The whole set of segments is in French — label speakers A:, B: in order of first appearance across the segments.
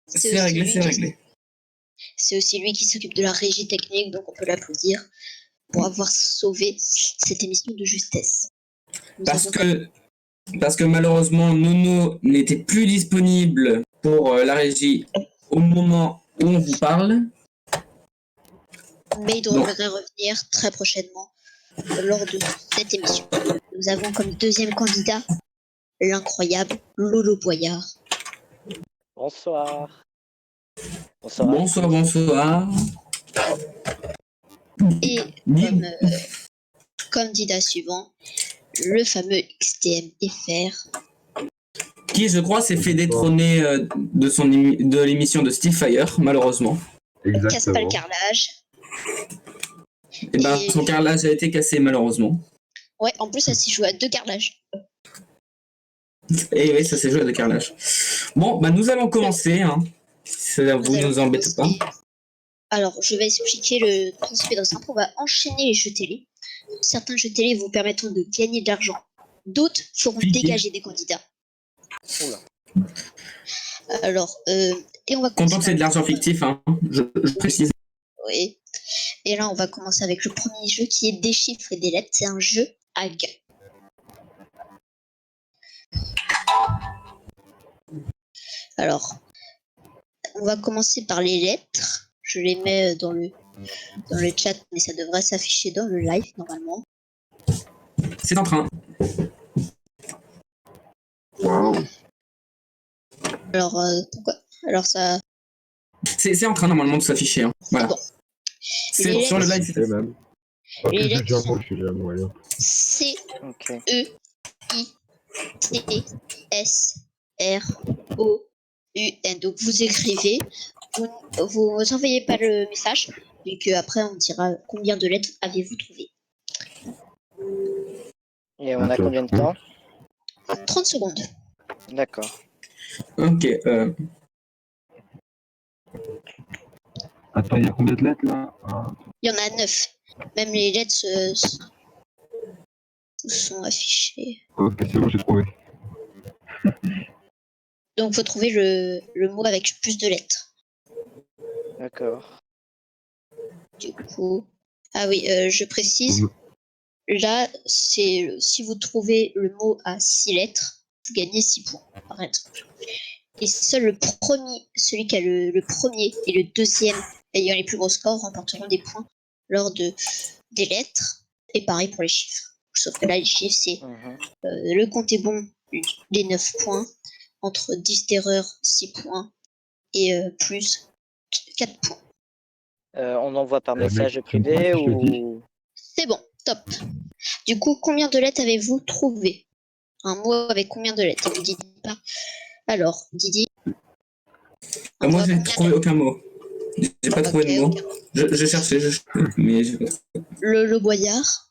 A: C'est réglé, c'est réglé.
B: C'est aussi lui qui s'occupe de la régie technique, donc on peut l'applaudir pour avoir sauvé cette émission de justesse.
A: Parce que malheureusement, Nono n'était plus disponible pour la régie au moment où on vous parle.
B: Mais il devrait revenir très prochainement lors de cette émission. Nous avons comme deuxième candidat l'incroyable Lolo Boyard.
C: Bonsoir.
A: Bonsoir.
B: Et comme candidat suivant, le fameux XTMFR.
A: Qui, je crois, s'est fait détrôner de l'émission de Steve Fire, malheureusement.
B: Exactement. Casse pas le carrelage.
A: Et ben, son carrelage a été cassé, malheureusement.
B: Ouais, en plus, ça s'est joué à 2 carrelages.
A: Et oui, ça s'est joué à 2 carrelages. Bon, bah, nous allons commencer. Hein. Vous ne nous embêtez pas.
B: Alors, je vais expliquer le principe dans simple. On va enchaîner les jeux télé. Certains jeux télé vous permettront de gagner de l'argent. D'autres feront dégager des candidats.
C: Oula.
B: Alors, et on va
A: content que c'est de l'argent fictif, hein, je précise.
B: Oui. Et là, on va commencer avec le premier jeu qui est des chiffres et des lettres. C'est un jeu à gain. Alors, on va commencer par les lettres. Je les mets dans le chat, mais ça devrait s'afficher dans le live normalement.
A: C'est en train.
B: Alors, pourquoi? Alors ça...
A: C'est en train normalement de s'afficher. Hein. Voilà. Bon. C'est sur le live, c'est
D: même.
B: Les lettres sont C, E, I, T, S, R, O, U, N. Donc vous écrivez, vous envoyez pas le message, et qu'après on dira combien de lettres avez-vous trouvé.
C: Et on a combien de temps?
B: 30 secondes.
C: D'accord.
A: Ok.
D: Attends, il y a combien de lettres là?
B: Il y en a 9. Même les lettres sont affichées.
D: Ok, c'est bon, j'ai trouvé.
B: Donc faut trouver le mot avec plus de lettres.
C: D'accord.
B: Du coup... Ah oui, je précise. Là, c'est si vous trouvez le mot à 6 lettres, vous gagnez 6 points, par exemple. Et seul celui qui a le premier et le deuxième ayant les plus gros scores remporteront des points lors des lettres. Et pareil pour les chiffres. Sauf que là, les chiffres, c'est le compte est bon, les 9 points, entre 10 d'erreur, 6 points, et plus 4 points.
C: On envoie par message privé ou...
B: C'est bon, top. Du coup, combien de lettres avez-vous trouvé? Un mot avec combien de lettres? Vous dites pas. Alors, Didi.
A: Moi, je n'ai trouvé aucun mot. J'ai pas trouvé de mot. Je cherchais, mais
B: le Boyard.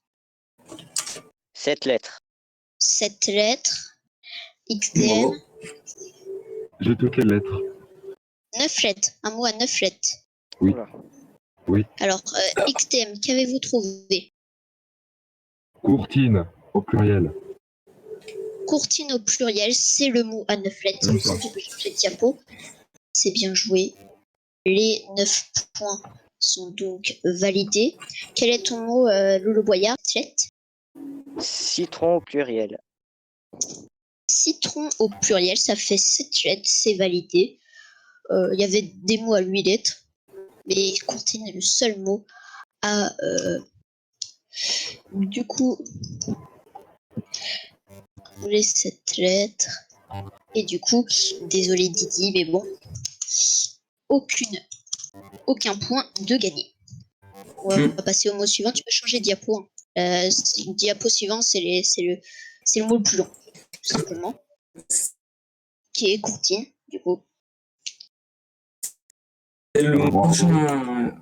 C: 7 lettres.
B: 7 lettres. XTM.
D: J'ai toutes les lettres.
B: 9 lettres. Un mot à 9 lettres.
D: Oui. Oui.
B: Alors, XTM, qu'avez-vous trouvé?
D: Courtine, au pluriel.
B: Courtine au pluriel, c'est le mot à 9 lettres. Vous sentez que j'ai diapo. C'est bien joué. Les 9 points sont donc validés. Quel est ton mot, Lolo Boyard?
C: Citron au pluriel.
B: Citron au pluriel, ça fait 7 lettres, c'est validé. Il y avait des mots à 8 lettres, mais Courtine est le seul mot à... Du coup, les 7 lettres. Et du coup, désolé Didi, mais bon, aucun point de gagné. On va passer au mot suivant. Tu peux changer de diapo. Hein. Diapo suivant, c'est le mot le plus long, tout simplement. Qui est Courtine, du coup.
A: Le prochain.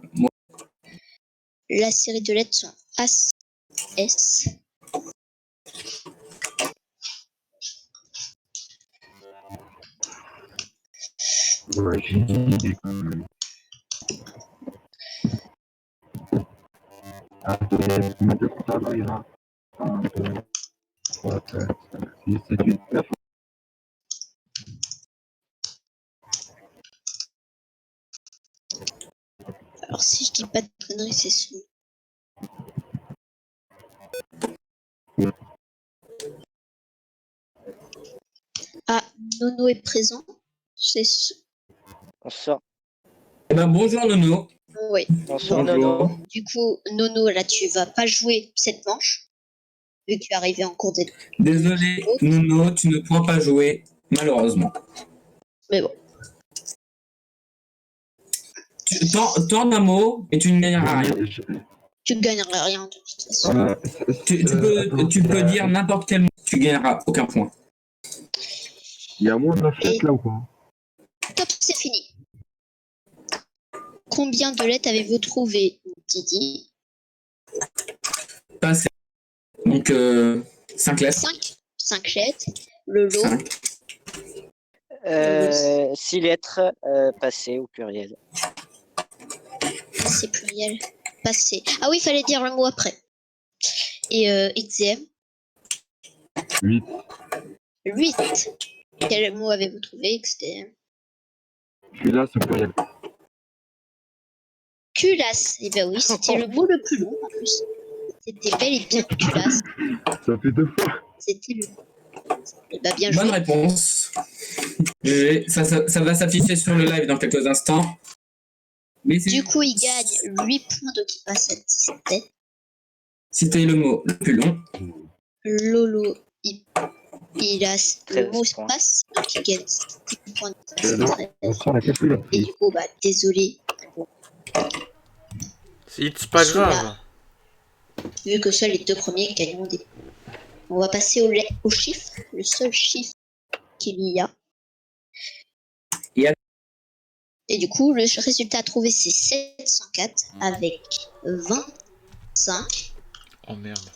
B: La série de lettres sont AS, S.
D: Ouais, j'ai une idée quand même. Attendez, combien de comptables il y a? 1, 2, 3, 4, 5, 6, 7, 8, 9.
B: Alors, si je dis pas de conneries, c'est ce. Ah, Nono est présent. C'est ce.
C: Bonsoir.
A: Eh ben, bonjour Nono.
B: Oui.
C: Bonsoir,
A: Bonjour.
C: Nono.
B: Du coup, Nono, là, tu vas pas jouer cette manche, vu que tu es arrivé en cours d'été.
A: Désolé, Nono, tu ne pourras pas jouer, malheureusement.
B: Mais bon.
A: Tu tends un mot et tu ne gagneras rien.
B: Tu gagneras rien de toute façon.
A: Tu peux dire n'importe quel mot, tu gagneras aucun point.
D: Il y a moins de la
B: Et
D: fête là ou pas?
B: top, c'est fini. Combien de lettres avez-vous trouvé, Didi?
A: Passé. Donc, 5 lettres.
B: 5 lettres. Le lot.
A: 5.
C: 6 lettres passées au pluriel.
B: C'est pluriel. Passé. Ah oui, il fallait dire le mot après. Et XM.
D: 8.
B: 8. Quel mot avez-vous trouvé, XTM?
D: Celui-là, c'est pluriel.
B: Culasse. Eh ben oui, c'était le mot le plus long en plus. C'était bel et bien culasse.
D: Ça fait 2 fois.
B: C'était le. Eh ben, bien joué.
A: Bonne réponse. Ça va s'afficher sur le live dans quelques instants. Mais
B: Du coup, il gagne 8 points, donc il passe à 17.
A: c'était le mot le plus long.
B: Lolo, il a le mot
C: 13 points.
B: passe, donc il gagne 10 points de
D: On
B: stress.
D: sent la
B: Et
D: calculatrice.
B: du coup, bah, désolé,
E: C'est pas grave.
B: vu que seuls les 2 premiers gagneront des points. On va passer au chiffre, le seul chiffre qu'il y a. Et du coup, le résultat à trouver, c'est 704 avec 25,
E: Oh merde.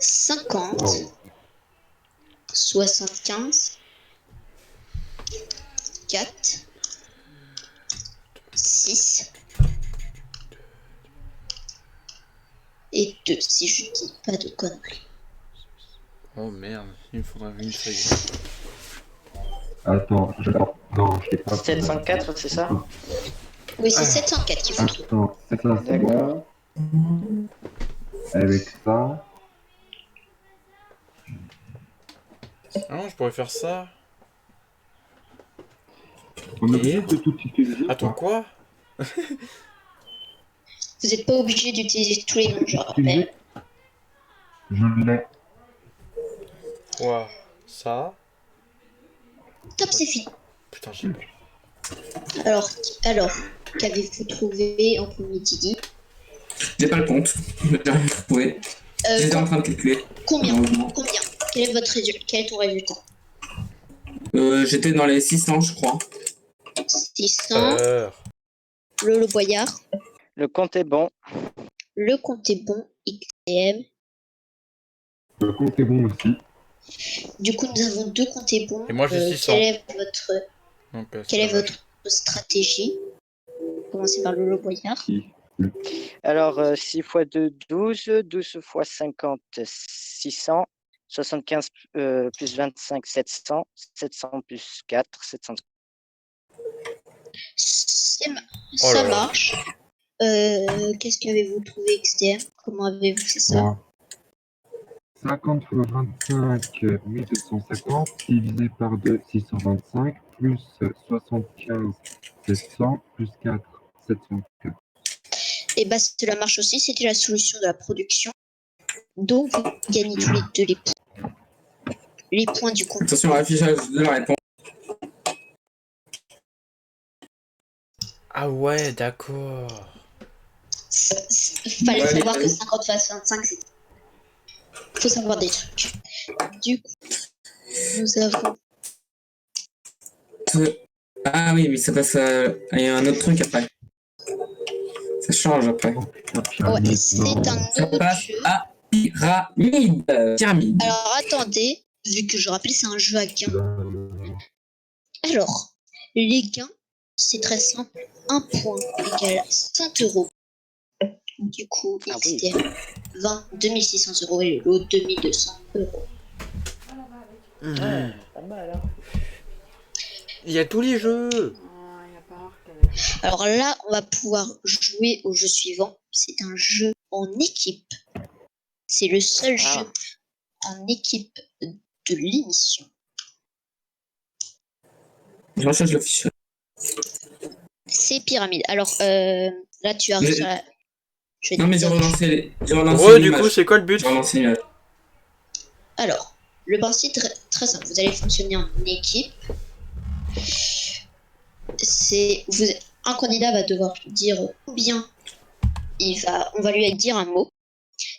B: 50, 75, 4, 6 et 2, si je dis pas de conneries.
E: Oh merde, il me faudra une feuille.
D: Attends, non, je sais pas.
C: 704, c'est ça?
B: Oui, c'est 704 qu'il faut trouver.
D: Attends, c'est ça, c'est bon. Avec ça.
E: Ah non, je pourrais faire ça.
D: On est obligé de tout utiliser.
E: Attends, quoi?
B: Vous n'êtes pas obligé d'utiliser tous les noms, je rappelle.
D: Je l'ai.
E: Quoi? Ça?
B: Top, c'est fini.
E: Putain, j'ai peur.
B: Alors, qu'avez-vous trouvé en premier, Didi?
A: J'ai pas le compte. J'ai rien trouvé. J'étais en train de calculer.
B: Combien?
A: Malheureusement.
B: Quel est votre résultat? Quel est ton résultat?
A: J'étais dans les 600, je crois.
B: 600. Le Boyard.
C: Le compte est bon.
B: Le compte est bon. XTM.
D: Le compte est bon aussi.
B: Du coup, nous avons 2 comptes est bons.
E: Et moi, j'ai 600.
B: Quelle est votre stratégie? Commencez par le Boyard.
C: Alors, 6 x 2, 12. 12 x 50, 600. 75 plus 25, 700. 700 plus 4, 700.
B: Ça marche. Qu'est-ce qu'avez-vous trouvé, XTM? Comment avez-vous fait ça?
D: Ouais. 50 fois 25, 1250, divisé par 2, 625, plus 75, 700, plus 4, 704.
B: Et bah, cela marche aussi. C'était la solution de la production. Donc, vous gagnez tous les 2 les points du compte.
A: Attention à l'affichage de la réponse.
E: Ah ouais, d'accord.
B: Fallait
A: Ouais,
B: savoir
A: allez,
B: que
A: allez.
B: 50 x 25, c'est. Faut savoir des trucs. Du coup, nous avons.
A: Ah oui, mais ça passe à... Il y a un autre truc après. Ça change après.
B: Ouais, c'est un
A: Ça
B: autre
A: passe
B: jeu.
A: à pyramide. Pyramide.
B: Alors attendez, vu que je rappelle, c'est un jeu à gain. Alors, les gains, c'est très simple. 1 point égale 100 euros. Du coup,
C: Ah oui.
B: XTM 22 600 euros et le lot 2200 euros.
C: Pas mal, hein.
E: Il y a tous les jeux.
B: Alors là, on va pouvoir jouer au jeu suivant. C'est un jeu en équipe. C'est le seul jeu en équipe de l'émission.
A: Je recherche le fichier.
B: C'est Pyramide. Alors là, tu arrives sur la... Je vais
A: Non,
B: te
A: mais j'ai
B: dire-
A: relancé
E: Du
A: l'image.
E: coup, c'est quoi le but?
A: J'ai relancé l'image.
B: Alors, le principe est très simple. Vous allez fonctionner en équipe. Un candidat va devoir dire combien on va lui dire un mot.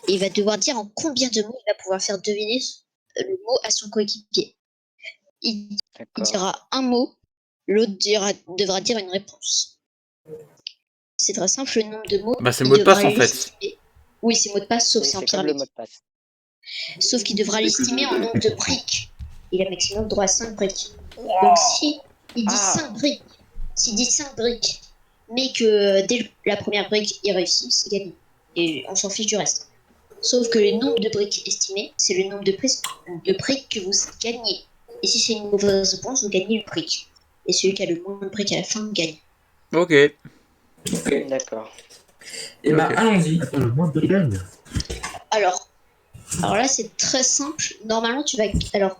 B: Et il va devoir dire en combien de mots il va pouvoir faire deviner le mot à son coéquipier. Il dira un mot, l'autre devra dire une réponse. C'est très simple, le nombre de mots.
E: Bah, c'est mot de passe en fait.
B: L'estimer. Oui, c'est mot de passe, sauf c'est en pyramide.
C: Le mot de passe.
B: Sauf qu'il devra l'estimer en nombre de briques. Il a un maximum droit à 5 briques. Donc si il dit 5 briques, s'il dit 5 briques, mais que dès la première brique il réussit, c'est gagné. Et on s'en fiche du reste. Sauf que le nombre de briques estimé, c'est le nombre de briques que vous gagnez. Et si c'est une mauvaise réponse, vous gagnez une brique. Et celui qui a le moins de briques à la fin gagne.
E: Ok.
C: D'accord.
A: Et bah, allons-y.
D: Attends, le moins de gagne.
B: Alors là, c'est très simple. Normalement, alors,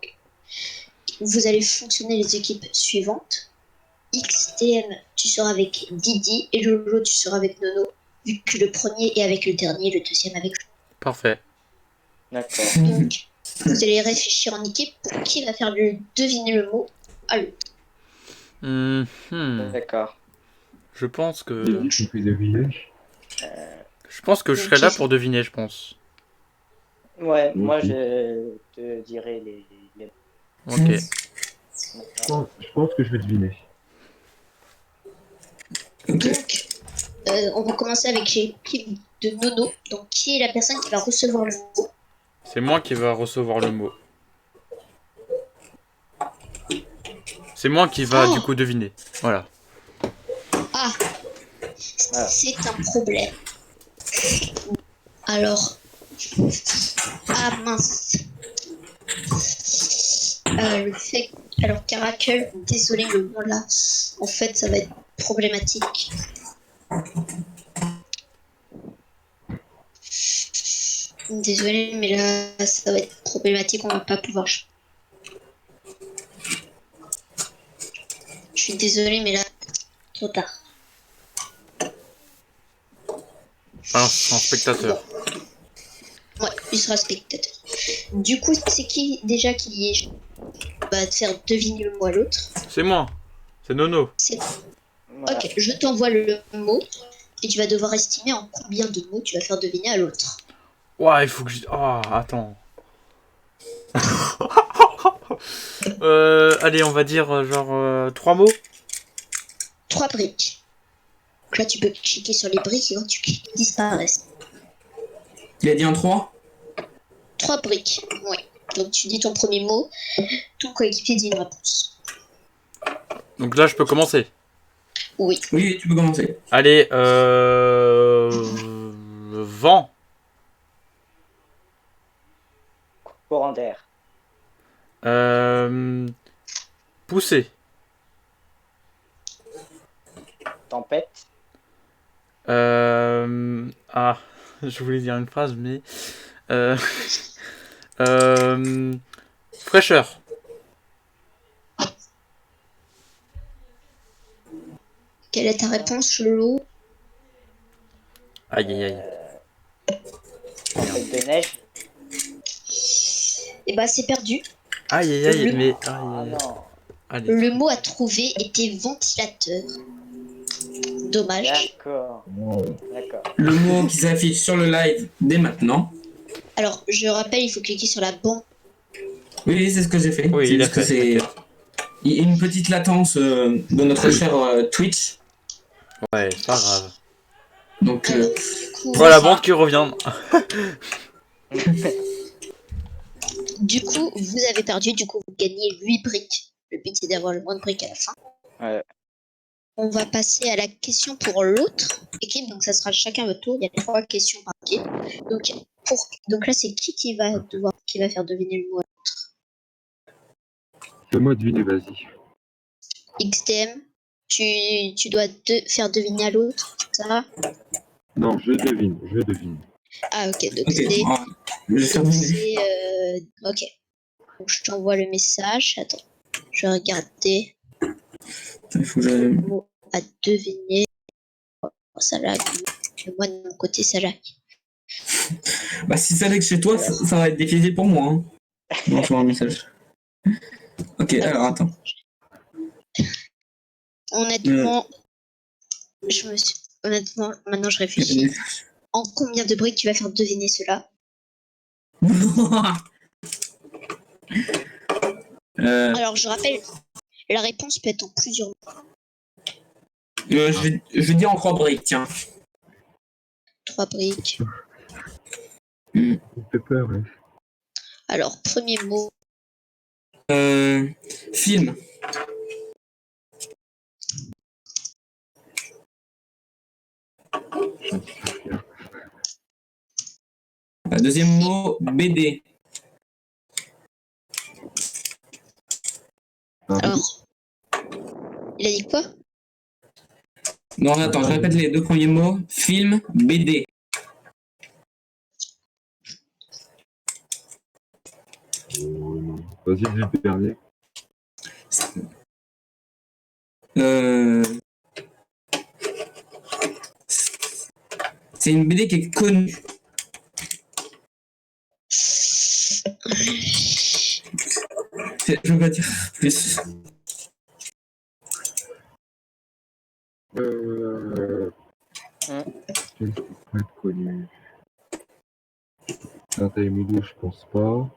B: vous allez fonctionner les équipes suivantes. XTM, tu seras avec Didi, et Lolo, tu seras avec Nono. Vu que le premier est avec le dernier, le deuxième avec lui.
E: Parfait.
C: D'accord.
B: Donc, vous allez réfléchir en équipe pour qui va faire deviner le mot à l'autre.
C: D'accord.
E: Je pense que...
D: Je fais deviner.
E: Je pense que je serai là pour deviner, je pense.
C: Ouais, moi je te dirai les...
E: Ok.
D: Je pense que je vais deviner.
B: Donc, on va commencer avec l'équipe de Nono. Donc, qui est la personne qui va recevoir le mot?
E: C'est moi qui va recevoir le mot. C'est moi qui va du coup deviner. Voilà.
B: Ah, c'est un problème. Alors, ah mince. Alors Caracal, désolé le mot là. En fait, ça va être problématique. Désolé, mais là, ça va être problématique. On va pas pouvoir. Je suis désolé, mais là, trop tard.
E: Alors, je suis un spectateur.
B: Ouais, il sera spectateur. Du coup, c'est qui déjà qui va te faire deviner le mot à l'autre?
E: C'est moi. C'est Nono.
C: Voilà.
B: Ok, je t'envoie le mot et tu vas devoir estimer en combien de mots tu vas faire deviner à l'autre.
E: Ouah, il faut que je... Oh, attends. Allez, on va dire genre 3 mots.
B: 3 briques. Donc là, tu peux cliquer sur les briques et quand tu cliques, ils disparaissent.
A: Il a dit en 3
B: 3 briques, oui. Donc tu dis ton premier mot, ton coéquipier dit une réponse.
E: Donc là, je peux commencer.
B: Oui.
A: Oui, tu peux commencer.
E: Allez, vent.
C: Courant d'air.
E: Pousser.
C: Tempête.
E: Ah, je voulais dire une phrase, mais... fraîcheur.
B: Quelle est ta réponse, Lolo?
E: Aïe, aïe, aïe.
C: Tempête de neige.
B: Eh bah, c'est perdu.
E: Aïe, aïe, aïe, mais...
C: Ah non.
E: Allez.
B: Le mot à trouver était ventilateur. Dommage.
C: D'accord. D'accord.
A: Le mot qui s'affiche sur le live dès maintenant.
B: Alors, je rappelle, il faut cliquer sur la bande.
A: Oui, c'est ce que j'ai fait.
E: Oui,
A: c'est
E: il a
A: juste que
E: fait.
A: il y a une petite latence de notre cher Twitch.
E: Ouais, c'est pas grave.
A: Donc,
B: Du coup,
E: Voilà la bande qui revient.
B: Du coup, vous avez perdu, du coup, vous gagnez 8 briques. Le but, c'est d'avoir le moins de briques à la fin.
C: Ouais.
B: On va passer à la question pour l'autre équipe, donc ça sera chacun votre tour. Il y a 3 questions par équipe. Donc là, c'est qui va faire deviner le mot?
D: Fais-moi deviner, vas-y.
B: XTM, Tu dois faire deviner à l'autre, ça.
D: Non, je devine.
B: Ah, ok, donc
A: Ok,
B: c'est.
A: je vais faire
B: Donc
A: deviner.
B: c'est. Ok. Donc je t'envoie le message. Attends. Je vais regarder.
A: Il faut que je...
B: Mot à deviner. Oh, ça lag. Et moi, de mon côté, ça lag.
A: Bah, si ça lag chez toi, ça va être difficile pour moi. Hein. Non, je vois un message. Ok, alors attends.
B: Honnêtement, Honnêtement, maintenant je réfléchis. En combien de briques tu vas faire deviner cela? Alors, je rappelle, la réponse peut être en plusieurs mots.
A: Je vais dire en 3 briques, tiens.
B: 3 briques.
D: Il fait peur, ouais.
B: Alors, premier mot.
A: Film. Deuxième mot, BD.
B: Alors, il a dit quoi?
A: Non, attends, je répète les 2 premiers mots. Film, BD.
D: Vas-y, dis le dernier.
A: C'est une BD qui est connue. Je veux pas dire plus.
D: Qu'est-ce qui pourrait être connu? Tintin et Milou, je pense pas.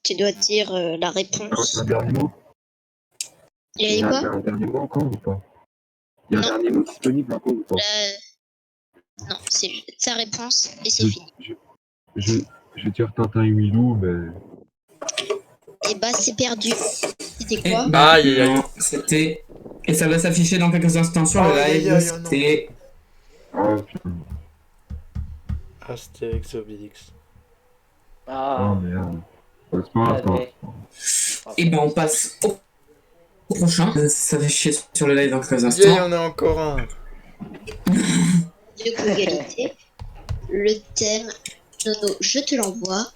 B: Tu dois dire la
D: Ah,
B: réponse.
D: un dernier mot?
B: Il a dit
D: Il y a
B: quoi?
D: un dernier mot encore ou pas? Il y a un
B: Non.
D: dernier mot disponible encore ou pas?
B: Non, c'est sa réponse et c'est fini.
D: Je vais dire Tintin et Milou, mais...
B: Et bah, c'est perdu. C'était
A: Et
B: quoi?
A: bah,
E: Aïe, aïe, aïe.
A: non, c'était... Et ça va s'afficher dans quelques instants sur le
E: Aïe,
A: live.
E: aïe, aïe, oh non.
A: C'était...
D: Ah, putain.
E: Astérix et Obélix.
D: Oh,
C: Ah,
D: merde. C'est pas grave,
C: allez.
A: Et ben, on passe au prochain. Ça va afficher sur le live dans quelques
E: Yeah, il y
A: instants.
E: en a encore un.
B: De égalité. Le thème. Nono, je te l'envoie.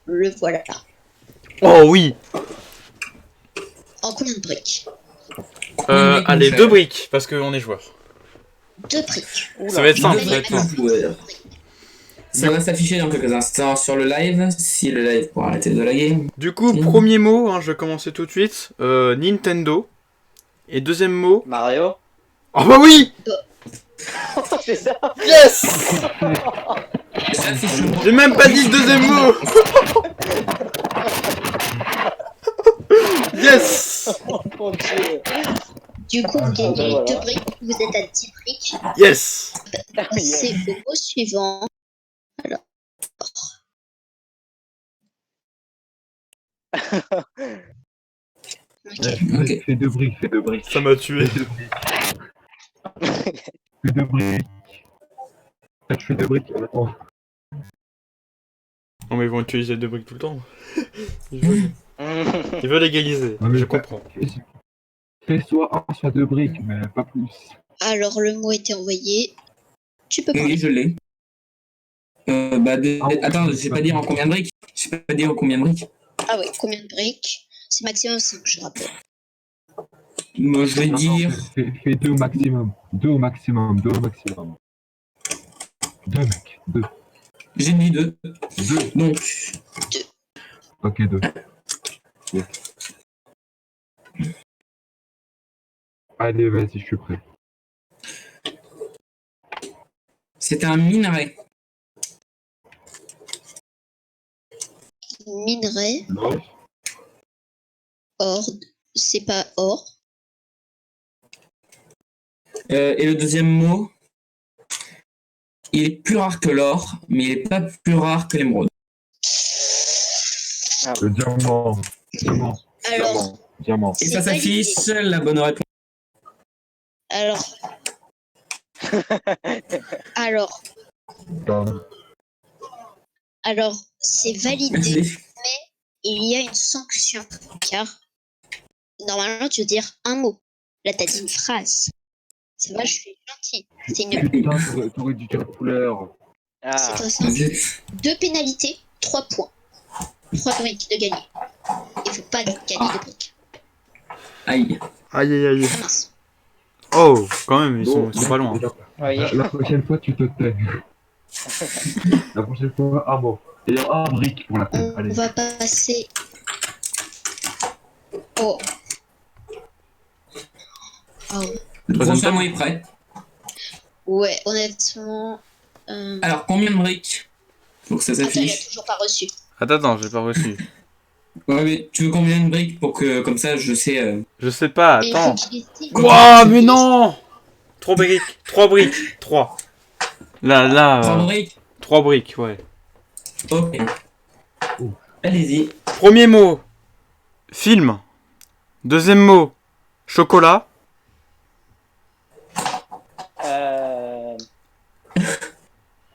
B: Le voilà.
E: Oh oui.
B: En combien de briques?
E: Allez, 2 briques, parce qu'on est joueur.
B: 2 briques.
E: Ça va être simple,
B: Allez,
E: ça va être simple.
A: Ouais. Ça va s'afficher dans quelques instants sur le live, si le live pourra arrêter de laguer.
E: Du coup, premier mot, hein, je vais commencer tout de suite. Nintendo. Et deuxième mot...
C: Mario.
E: Oh bah oui.
C: C'est ça.
E: Yes. J'ai même pas dit le deuxième mot. Yes.
C: Oh mon Dieu.
B: Du coup, vous gagnez
C: voilà.
B: 2 briques. Vous êtes à 10 briques.
E: Yes.
B: C'est au mot suivant. Alors. Ok.
D: Fais 2 briques, fais 2 briques.
E: Ça m'a tué.
D: Fais 2 briques. Fais 2 briques. Je fais 2 briques. Oh.
E: Non mais ils vont utiliser 2 briques tout le temps. Ils veulent égaliser,
D: Ouais, mais
E: je
D: pas-
E: comprends.
D: Fais soit 1, soit 2 briques, mais pas plus.
B: Alors, le mot était envoyé. Tu peux
A: Oui,
B: parler.
A: je l'ai. Attends, j'ai pas dit en combien de briques. J'ai pas dit en combien de briques.
B: Ah ouais, combien de briques? C'est maximum 5, je rappelle.
A: Moi, je vais
D: Non,
A: dire...
D: fais 2 au maximum. 2 au maximum, 2 au maximum. 2 mec, 2.
A: J'ai dit 2.
D: 2.
A: Donc,
D: Ok, 2. Allez, vas-y, je suis prêt.
A: c'est un minerai.
B: Minerai,
D: L'or.
B: or, c'est pas or.
A: Et le deuxième mot, il est plus rare que l'or, mais il est pas plus rare que l'émeraude.
D: Le diamant. Diamant.
B: Alors,
D: Diamant.
A: Et
B: c'est
A: ça s'affiche, la bonne réponse.
B: alors, alors,
D: Pardon.
B: alors, c'est validé.
A: Vas-y.
B: Il y a une sanction, car Normalement, tu veux dire un mot. Là, t'as dit une phrase. Ça va, je suis gentil. C'est une...
D: Putain, t'aurais dû dire couleur.
B: C'est
C: Ah,
B: très simple. 2 pénalités, 3 points. 3 briques de gagner. Il faut pas gagner de briques.
A: Aïe.
E: Aïe aïe aïe.
B: Ah mince.
E: Oh, quand même, ils
D: Bon,
E: sont pas loin.
C: oui.
D: La prochaine fois, tu te tais. La prochaine fois, un mot. Et un brique pour la peine.
B: On
D: Allez.
B: va passer au... Oh.
A: Le
E: Troisième
A: prochain
E: tome.
A: mot est prêt.
B: Ouais, honnêtement...
A: Alors, combien de briques pour que ça
B: Attends, il a
A: s'affiche?
B: toujours pas reçu.
E: Attends, j'ai pas reçu.
A: Ouais, mais tu veux combien de briques pour que, comme ça, je sais...
E: Je sais pas,
B: Mais il faut
E: attends.
B: qu'il estime.
E: Ouah, mais non 3 briques, 3 briques, 3. Là,
A: 3 briques?
E: 3 briques, ouais.
A: Ok. Allez-y.
E: Premier mot, film. Deuxième mot, chocolat.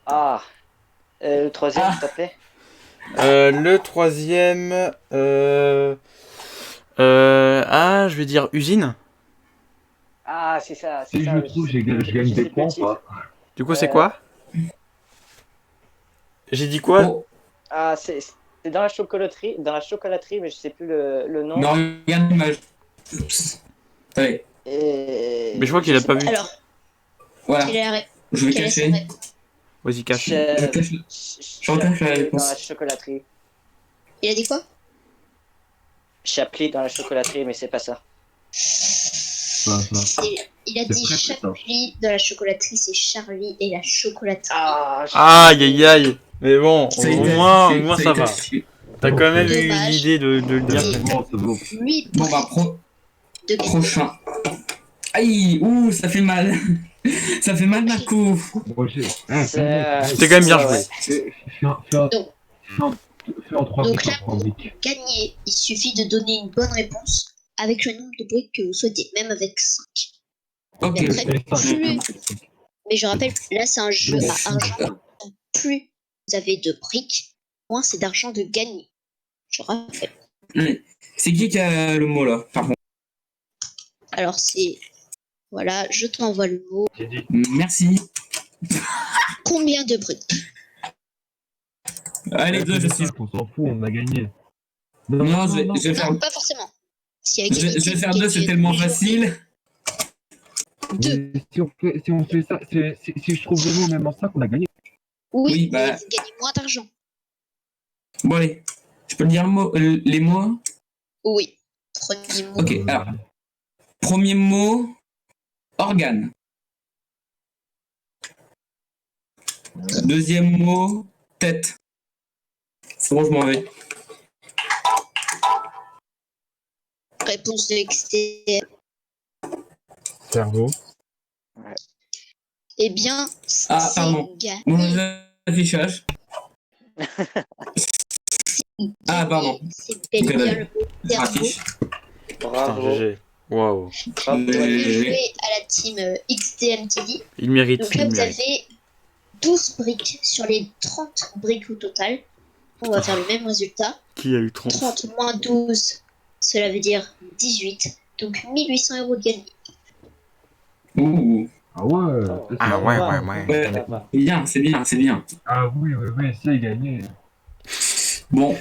C: Ah. Le troisième,
A: Ah.
C: s'il te plaît.
E: Le troisième, je vais dire usine.
C: Ah, c'est ça.
D: Si je le trouve, je gagne des points ou pas?
E: Du coup, c'est quoi? J'ai dit quoi?
A: Oh,
C: Ah, c'est dans la chocolaterie, mais je sais plus le nom.
A: non, regarde l'image. Oups. Allez,
C: Et...
E: Mais je crois qu'il a pas vu.
B: Alors,
A: voilà.
B: quelle est la
A: Je vais
B: quelle est
A: cacher.
B: sa réponse?
E: Vas-y, cache.
A: Je cache. Je recache la réponse.
C: Dans la chocolaterie.
B: Il a dit quoi?
C: Chapli dans la chocolaterie, mais c'est pas ça.
B: Il a
D: C'est
B: dit
D: très, très
B: Chapli dans la chocolaterie, c'est Charlie et la chocolaterie.
C: Ah,
E: Aïe aïe aïe. Mais bon,
A: Ça a été
E: au moins
A: affiché,
E: ça
A: a été
E: va.
A: affiché.
E: T'as quand même eu
B: Dommage.
E: l'idée de le dire.
B: Et-
D: Bon, c'est bon.
B: 8
A: Bon, bah,
B: de gagner.
A: prochain. Aïe, ouh, ça fait mal. Ça fait mal d'un coup.
D: Bon, j'ai.
E: C'était quand même bien joué.
D: Fais en 3
B: Donc
D: briques,
B: là,
D: en 3 briques.
B: Gagner, il suffit de donner une bonne réponse avec le nombre de briques que vous souhaitez, même avec 5.
A: Ok.
B: Et après,
D: Allez,
B: plus... Mais je rappelle, là c'est un jeu à argent. Plus vous avez de briques, moins c'est d'argent de gagner. Je rappelle.
A: C'est qui a le mot là? Pardon.
B: Alors c'est... Voilà, je t'envoie le mot.
D: J'ai dit.
A: Merci.
B: Combien de briques?
A: Allez, deux, je suis.
D: On s'en fout, on a gagné.
A: Non, je vais faire.
B: Non, pas forcément. S'il y a
A: Je
B: égalité,
A: vais faire deux, c'est tellement facile.
B: Deux.
D: Mais si on fait ça, si je trouve le mot même en 5, on a gagné.
B: Oui,
A: Oui,
B: mais
A: bah.
B: vous gagnez moins d'argent.
A: Bon, allez. Je peux dire les mots?
B: Oui. Premier mot.
A: Ok, alors. Premier mot, organe. Deuxième mot, tête. C'est bon, je m'en vais.
B: Réponse de XT.
D: Cerveau.
B: Eh bien,
A: Ah,
B: c'est
A: pardon.
B: gagné.
A: Bon, affichage. Ah, pardon.
B: C'est bel et bien le mot cerveau.
A: Affiche.
E: Putain,
C: Bravo.
E: GG. Waouh.
C: Bravo.
B: Bien
A: Euh,
B: joué à la team XDMTV.
E: Il mérite,
B: Donc là,
E: il
B: vous
E: mérite.
B: avez 12 briques sur les 30 briques au total. On va faire le même résultat.
E: Qui a eu 30?
B: 30 moins 12, cela veut dire 18. Donc 1800 € de gagné.
A: Ouh.
D: Ah ouais.
E: Ah ouais, ouais, ouais.
A: Ouais,
C: Ça va.
A: c'est bien, c'est bien, c'est bien.
D: Ah oui, c'est gagné.
A: Bon,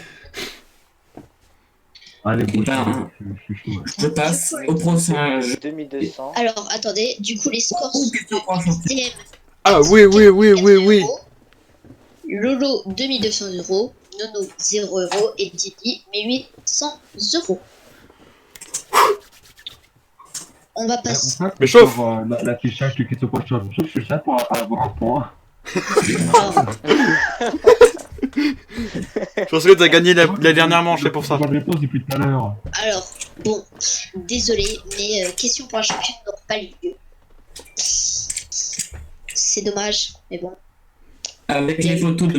D: Allez, bon,
A: Ben,
D: je suis chaud.
A: je passe au prochain jeu.
C: 2200.
B: Alors, attendez, du coup, les scores
A: Oh,
B: sont
A: question
B: de
A: pour un champion.
B: XDM.
E: Ah oui, oui, oui, oui, oui.
B: Lolo 2200 €, Nono 0 € et Didi 1800 €. On va passer.
E: Mais chauffe.
D: L'affichage du question pour chauffe. Je suis ça pour avoir un point.
E: Je pense que t'as gagné la dernière manche, c'est pour ça.
D: Bonne réponse depuis tout à l'heure.
B: Alors, bon, désolé, mais question pour un champion n'aura pas lieu. C'est dommage, mais bon.
A: Avec les photos de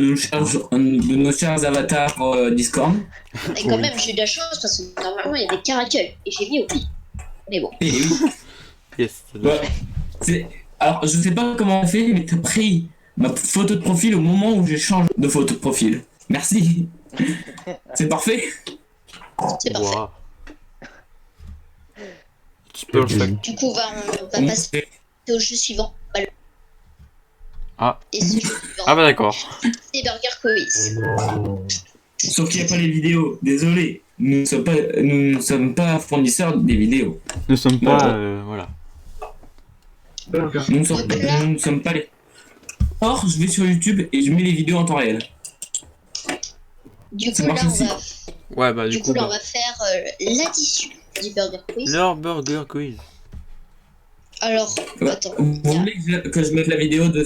A: nos chers avatars Discord.
B: Mais quand même, j'ai eu de la chance parce que normalement, il y avait Caracal et j'ai mis oui. Mais bon.
A: Et oui.
E: Yes.
A: Ouais. Alors, je sais pas comment on fait, mais t'as pris ma photo de profil au moment où j'ai changé de photo de profil. Merci. C'est parfait.
B: C'est parfait.
E: Wow. Spoil fact.
B: Du coup, on va passer au jeu suivant. Voilà.
E: Ah.
B: Et ce jeu suivant,
E: Ah bah d'accord.
B: c'est Burger Quiz.
D: Non.
A: Sauf qu'il n'y a pas les vidéos. Désolé. Nous ne sommes pas fournisseurs des vidéos.
E: Nous sommes pas...
A: Voilà.
E: voilà.
D: Burger.
A: Nous ne sommes pas les... Or, je vais sur YouTube et je mets les vidéos en temps réel.
B: Du
A: Ça
B: coup, là,
A: marche
B: on
A: aussi.
B: va,
E: Ouais, bah
B: du
E: du
B: coup,
E: coup...
B: là, on
E: bah,
B: va faire l'addition du Burger Quiz.
E: leur Burger Quiz.
B: Alors,
A: Ouais.
B: attends.
A: Vous voulez que je mette la vidéo de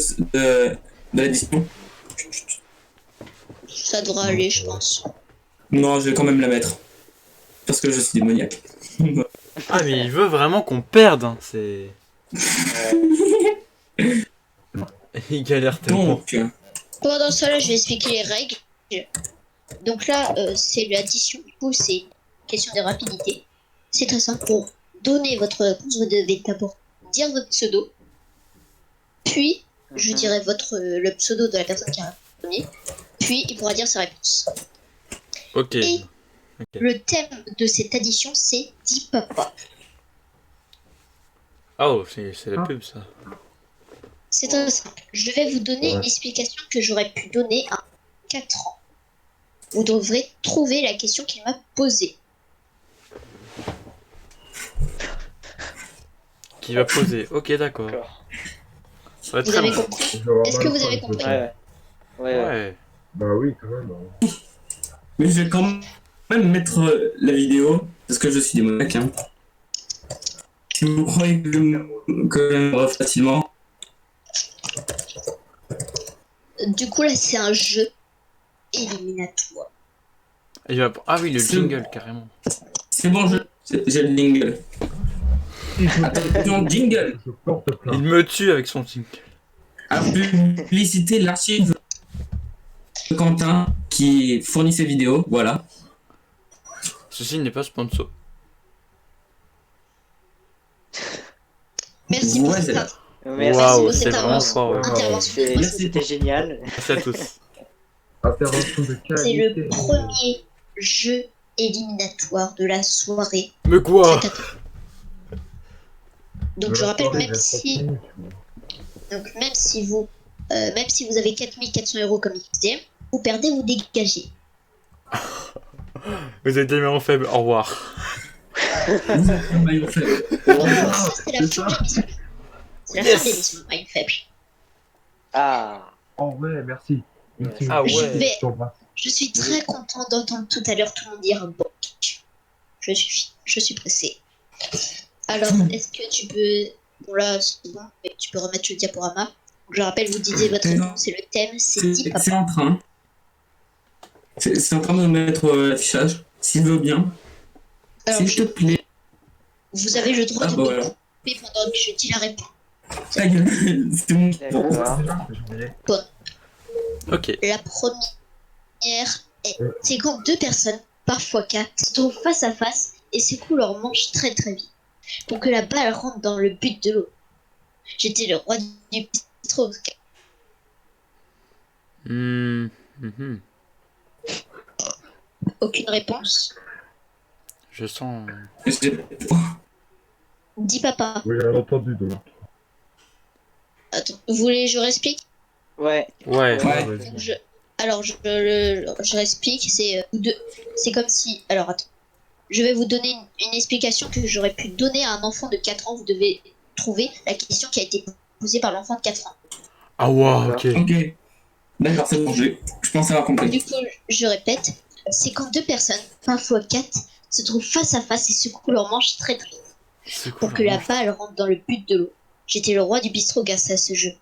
A: l'addition?
B: Ça devrait aller, je pense.
A: Non, je vais quand même la mettre. Parce que je suis démoniaque.
E: Ah mais il veut vraiment qu'on perde, hein. C'est... Il galère tellement.
A: Donc,
B: Pendant cela, je vais expliquer les règles. Donc là, c'est l'addition. Du coup, c'est une question de rapidité. C'est très simple. Pour donner votre réponse, vous devez d'abord dire votre pseudo. Puis, je dirai le pseudo de la personne qui a répondu. Puis, il pourra dire sa réponse.
E: Ok.
B: Et
E: Ok.
B: le thème de cette addition, c'est Dis papa.
E: Oh, c'est la pub ça.
B: C'est très simple. Je vais vous donner
D: Ouais.
B: une explication que j'aurais pu donner à 4 ans. Vous devrez trouver la question qu'il m'a posée.
E: Qui va poser. Ok, d'accord.
C: D'accord.
E: Ça va être
B: Vous
E: très
B: avez
E: long.
B: compris?
D: Je vais avoir
B: Est-ce
D: mal
B: que
D: au
B: vous
D: crâne,
B: avez
D: ce
B: compris?
D: soir.
C: Ouais.
E: Ouais.
D: Bah oui, quand même. Hein.
A: mais je vais quand même mettre la vidéo. Parce que je suis démoniaque. Hein. Si vous croyez que je me ref facilement.
B: Du coup, là, c'est un jeu éliminatoire.
E: Il va... Ah oui, le
A: C'est-
E: jingle carrément.
A: C'est bon, j'ai le jingle. Attention, jingle.
D: Je porte plainte.
E: Il me tue avec son jingle.
A: Alors, publicité, l'archive de Quentin qui fournit ses vidéos. Voilà.
E: Ceci n'est pas sponsor.
B: Merci pour
A: Ouais,
B: cette
A: c'est-
C: Merci
E: Waouh,
C: pour
B: c'est
C: cette
B: vraiment
C: avance.
E: fort.
B: intervention.
C: C'est-
A: Merci.
C: C'était génial.
E: Merci à tous.
D: Intervention de qualité.
B: C'est le premier jeu éliminatoire de la soirée.
E: Mais quoi?
B: Cette attaque. Donc, je rappelle, même si vous avez 4400 € comme XDM, vous perdez, vous dégagez.
E: Vous êtes des maillons faibles, au revoir.
A: Maillot faible.
B: Ça, c'est la fin de l'émission. C'est la fin de l'émission, maillon faible.
C: Ah.
D: Oh ouais, merci. Merci.
E: Ah
B: Je
E: ouais.
B: vais-
D: Je t'embrasse.
B: Je suis très content d'entendre tout à l'heure tout le monde dire bon. Je suis pressé. Alors, est-ce que tu peux... Bon là, c'est bon, mais tu peux remettre le diaporama. Je rappelle, vous disiez votre réponse et le thème, c'est Dis
A: C'est
B: papa.
A: en train. C'est en train de mettre l'affichage. S'il veut bien.
B: Alors,
A: S'il te plaît.
B: vous avez le droit
A: Ah
B: de
A: bah
B: me
A: voilà.
B: couper pendant que je dis la réponse.
A: Ta gueule. C'est bon.
C: D'accord.
E: Ok.
B: La première est... C'est quand deux personnes, parfois quatre, se trouvent face à face et secouent leur manche très très vite pour que la balle rentre dans le but de l'autre. J'étais le roi du bistrot.
E: Hmm. Mhm.
B: Aucune réponse.
E: Je sens...
B: Dis papa.
D: Oui, j'ai entendu de là.
B: Attends, vous voulez que je réexplique?
C: Ouais.
E: Ouais.
A: Ouais.
D: Vas-y.
B: Alors, je réexplique. C'est comme si... Alors, attends. Je vais vous donner une explication que j'aurais pu donner à un enfant de 4 ans. Vous devez trouver la question qui a été posée par l'enfant de 4 ans.
E: Ah wow, ok.
A: Ok. D'accord, c'est bon. Je pense avoir compris.
B: Du coup, je répète. C'est quand deux personnes, parfois quatre, se trouvent face à face et secouent leur manche très très vite
E: C'est quoi
B: pour que la balle rentre dans le but de l'eau. J'étais le roi du bistrot grâce à ce jeu.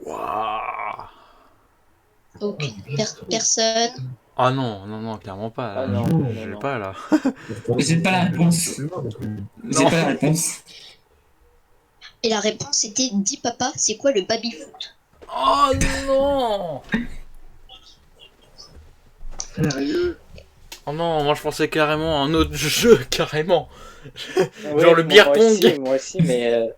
E: Waouh.
B: Aucune personne.
E: Ah non, non, non, clairement pas.
C: Ah
E: Là.
C: non,
E: Je
C: non,
E: l'ai
C: non.
E: pas là.
A: J'ai pas la réponse. J'ai pas la réponse.
B: Et la réponse était dis papa, c'est quoi le baby-foot?
E: Oh non.
D: Sérieux?
E: Oh non, moi je pensais carrément à un autre jeu, carrément.
C: Ouais,
E: Genre le beer
C: moi
E: pong.
C: aussi, moi aussi, mais... le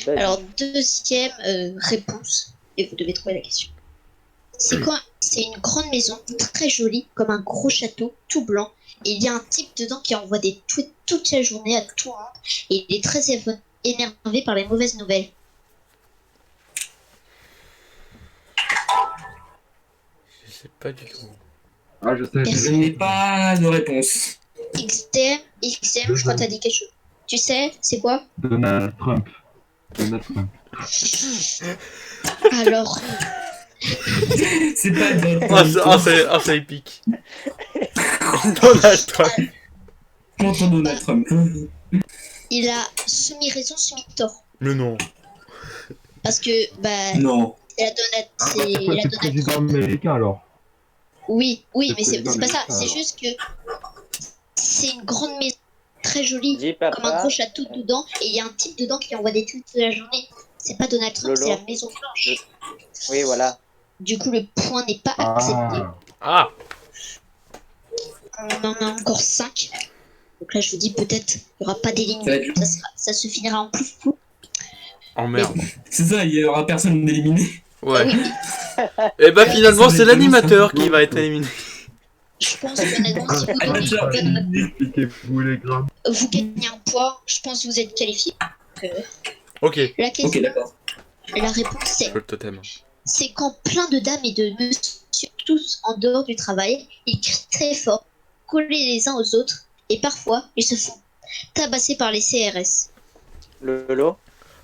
C: baby.
B: Alors, deuxième réponse, et vous devez trouver la question. C'est c'est une grande maison, très jolie, comme un gros château, tout blanc. Et il y a un type dedans qui envoie des tweets toute la journée à tout le monde. Et il est très énervé par les mauvaises nouvelles.
E: Je sais pas du tout.
D: Ah, je sais.
A: Je n'ai pas de réponse.
B: XDM, je crois que t'as dit quelque chose. Tu sais, c'est quoi?
D: Donald Trump. Donald Trump.
B: Alors,
A: C'est pas de
E: C'est épique. Donald Trump.
A: contre Donald Trump.
B: il a semi-raison, semi-tort.
E: Mais non.
B: Parce que, bah,
A: Non.
B: il a Donald,
D: Ah,
B: c'est, il a
D: c'est
B: Donald
D: président
B: Trump.
D: américain alors.
B: Oui,
D: C'est
B: mais c'est
D: président
B: pas ça.
D: américain,
B: C'est
D: alors.
B: juste que c'est une grande maison, très jolie,
C: Dis
B: comme un
C: papa.
B: gros château dedans. Et il y a un type dedans qui envoie des tweets toute la journée. C'est pas Donald Trump,
C: Lolo.
B: c'est la Maison Blanche.
C: Oui, voilà.
B: Du coup, le point n'est pas accepté.
D: Ah,
E: Ah.
B: On en a encore 5. Donc là, je vous dis, peut-être, il n'y aura pas
A: Ça va
B: d'éliminé.
A: être long.
B: Ça se finira en plus fou.
E: Oh merde.
A: C'est ça, il y aura personne d'éliminé.
E: Ouais.
B: Oui,
E: Et bah finalement
A: Ça
E: c'est
A: va être
E: l'animateur
A: long,
E: qui va être éliminé.
B: je pense honnêtement, si vous donnez
A: Animateur.
B: une bonne
D: expliquez-vous les grammes.
B: vous gagnez un point, je pense que vous êtes qualifié.
E: Ok.
B: La question,
A: Ok, d'accord.
B: la réponse
E: Je
B: c'est
E: veux le totem.
B: c'est quand plein de dames et de monsieur, tous en dehors du travail, ils crient très fort, collés les uns aux autres, et parfois ils se font tabasser par les CRS.
C: Lolo.